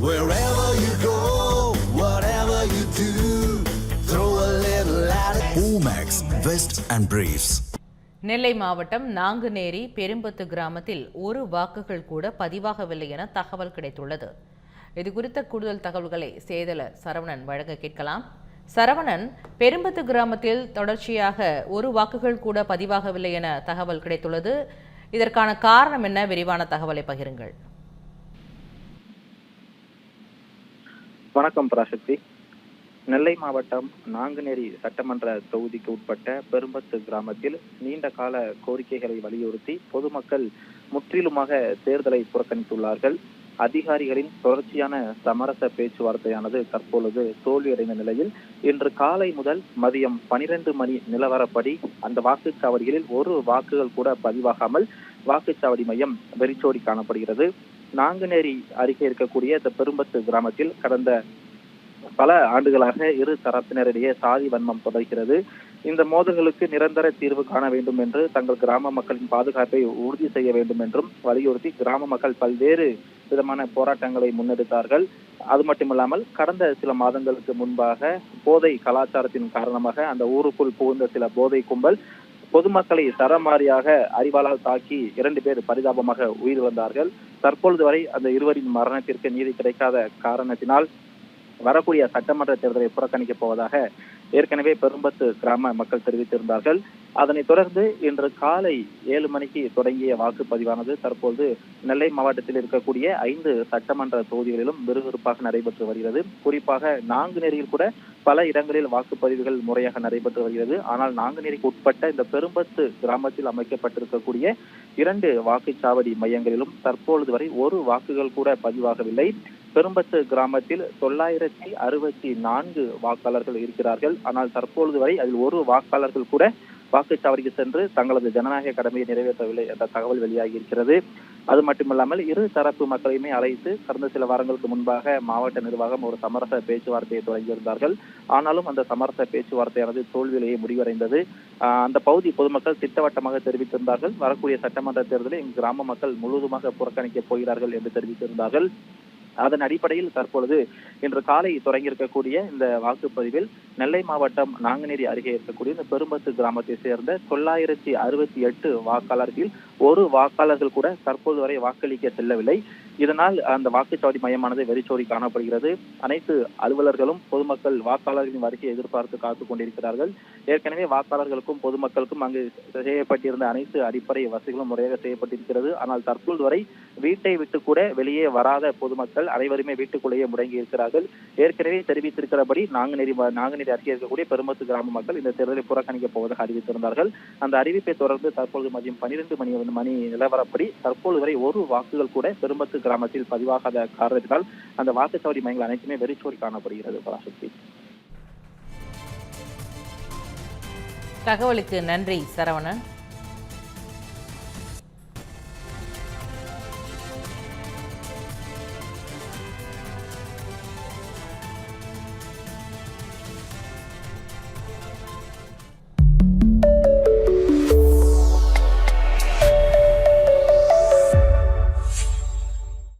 Wherever you go, whatever you do, throw a little at it. Omax, Vest and Briefs. நெல்லை மாவட்டம் நாங்குநேரி பெரும்பத்து கிராமத்தில் ஒரு வாக்குகள் கூட பதிவாகவில்லை என தகவல் கிடைத்துள்ளது. இது குறித்த கூடுதல் தகவல்களை செய்தியாளர் சரவணன் வழங்க கேட்கலாம். சரவணன், பெரும்பத்து கிராமத்தில் தொடர்ச்சியாக ஒரு வாக்குகள் கூட பதிவாகவில்லை என தகவல் கிடைத்துள்ளது. இதற்கான காரணம் என்ன? விரிவான தகவலை பகிருங்கள். வணக்கம் பராசக்தி. நெல்லை மாவட்டம் நாங்குநேரி சட்டமன்ற தொகுதிக்கு உட்பட்ட பெரும்பத்து கிராமத்தில் நீண்ட கால கோரிக்கைகளை வலியுறுத்தி பொதுமக்கள் முற்றிலுமாக தேர்தலை புறக்கணித்துள்ளார்கள். அதிகாரிகளின் தொடர்ச்சியான சமரச பேச்சுவார்த்தையானது தற்பொழுது தோல்வியடைந்த நிலையில் இன்று காலை முதல் மதியம் 12 மணி நிலவரப்படி அந்த வாக்குச்சாவடிகளில் ஒரு வாக்குகள் கூட பதிவாகாமல் வாக்குச்சாவடி மையம் வெறிச்சோடி காணப்படுகிறது. நாங்குநேரி அருகே இருக்கக்கூடிய இந்த பெரும்பத்து கிராமத்தில் கடந்த பல ஆண்டுகளாக இரு தரப்பினரிடையே சாதி வன்மம் தொடர்கிறது. இந்த மோதல்களுக்கு நிரந்தர தீர்வு காண வேண்டும் என்று தங்கள் கிராம மக்களின் பாதுகாப்பை உறுதி செய்ய வேண்டும் என்றும் வலியுறுத்தி கிராம மக்கள் பல்வேறு விதமான போராட்டங்களை முன்னெடுத்தார்கள். அது மட்டுமில்லாமல் கடந்த சில மாதங்களுக்கு முன்பாக போதை கலாச்சாரத்தின் காரணமாக அந்த ஊருக்குள் புகுந்த சில போதை கும்பல் பொதுமக்களை சரமாரியாக அறிவாளால் தாக்கி 2 பேர் பரிதாபமாக உயிரிழந்தார்கள். தற்பொழுது வரை அந்த இருவரின் மரணத்திற்கு நீதி கிடைக்காத காரணத்தினால் வரக்கூடிய சட்டமன்ற தேர்தலை புறக்கணிக்கப் போவதாக ஏற்கனவே பெரும்பத்து கிராம மக்கள் தெரிவித்திருந்தார்கள். அதனைத் தொடர்ந்து இன்று காலை 7 மணிக்கு தொடங்கிய வாக்குப்பதிவானது தற்போது நெல்லை மாவட்டத்தில் இருக்கக்கூடிய 5 சட்டமன்ற தொகுதிகளிலும் விறுவிறுப்பாக நடைபெற்று வருகிறது. குறிப்பாக நாங்குநேரியில் கூட பல இடங்களில் வாக்குப்பதிவுகள் முறையாக நடைபெற்று வருகிறது. ஆனால் நாங்குநேரிக்கு உட்பட்ட இந்த பெரும்பத்து கிராமத்தில் அமைக்கப்பட்டிருக்கக்கூடிய 2 வாக்குச்சாவடி மையங்களிலும் தற்பொழுது வரை ஒரு வாக்குகள் கூட பதிவாகவில்லை. பெரும்பத்து கிராமத்தில் 964 வாக்காளர்கள் இருக்கிறார்கள். ஆனால் தற்பொழுது வரை அதில் ஒரு வாக்காளர்கள் கூட வாக்குச்சாவடிக்கு சென்று தங்களது ஜனநாயக கடமையை நிறைவேற்றவில்லை என்ற தகவல் வெளியாகி இருக்கிறது. அது மட்டுமில்லாமல் இரு தரப்பு மக்களையுமே அழைத்து கடந்த சில வாரங்களுக்கு முன்பாக மாவட்ட நிர்வாகம் ஒரு சமரச பேச்சுவார்த்தையை தொடங்கியிருந்தார்கள். ஆனாலும் அந்த சமரச பேச்சுவார்த்தையானது தோல்வியிலேயே முடிவடைந்தது. அந்த பகுதி பொதுமக்கள் திட்டவட்டமாக தெரிவித்திருந்தார்கள், வரக்கூடிய சட்டமன்ற தேர்தலில் எங்கள் கிராம மக்கள் முழுவதுமாக புறக்கணிக்கப் போகிறார்கள் என்று தெரிவித்திருந்தார்கள். அதன் அடிப்படையில் தற்பொழுது இன்று காலை தொடங்கியிருக்கக்கூடிய இந்த வாக்குப்பதிவில் நெல்லை மாவட்டம் நாங்குநேரி அருகே இருக்கக்கூடிய இந்த பெரும்பத்து கிராமத்தை சேர்ந்த 968 வாக்காளர்கள் ஒரு வாக்காளர்கள் கூட தற்போது வரை வாக்களிக்க செல்லவில்லை. இதனால் அந்த வாக்குச்சாவடி மையமானது வெறிச்சோடி காணப்படுகிறது. அனைத்து அலுவலர்களும் பொதுமக்கள் வாக்காளர்களின் வருகையை எதிர்பார்த்து காத்துக் கொண்டிருக்கிறார்கள். ஏற்கனவே வாக்காளர்களுக்கும் பொதுமக்களுக்கும் அங்கு செய்யப்பட்டிருந்த அனைத்து அடிப்படை வசதிகளும் முறையாக செய்யப்பட்டிருக்கிறது. ஆனால் தற்போது வரை வீட்டை விட்டு கூட வெளியே வராத பொதுமக்கள் அனைவருமே வீட்டுக்குள்ளேயே முடங்கி இருக்கிறார்கள். ஏற்கனவே தெரிவித்திருக்கிறபடி நாங்குநேரி அருகே இருக்கக்கூடிய பெரும்பத்து கிராம மக்கள் இந்த தேர்தலை புறக்கணிக்கப் போவதாக அறிவித்திருந்தார்கள். அந்த அறிவிப்பை தொடர்ந்து தற்பொழுது மதியம் 12 மணி நிலவரப்படி தற்போது வரை ஒரு வாக்குகள் கூட பெரும்பத்து கிராமத்தில் பதிவாகாத காரணத்தினால் அந்த வாக்குச்சாவடி மையங்கள் அனைத்துமே வெறிச்சோடி காணப்படுகிறது. பராசக்தி, தகவலுக்கு நன்றி சரவணன்.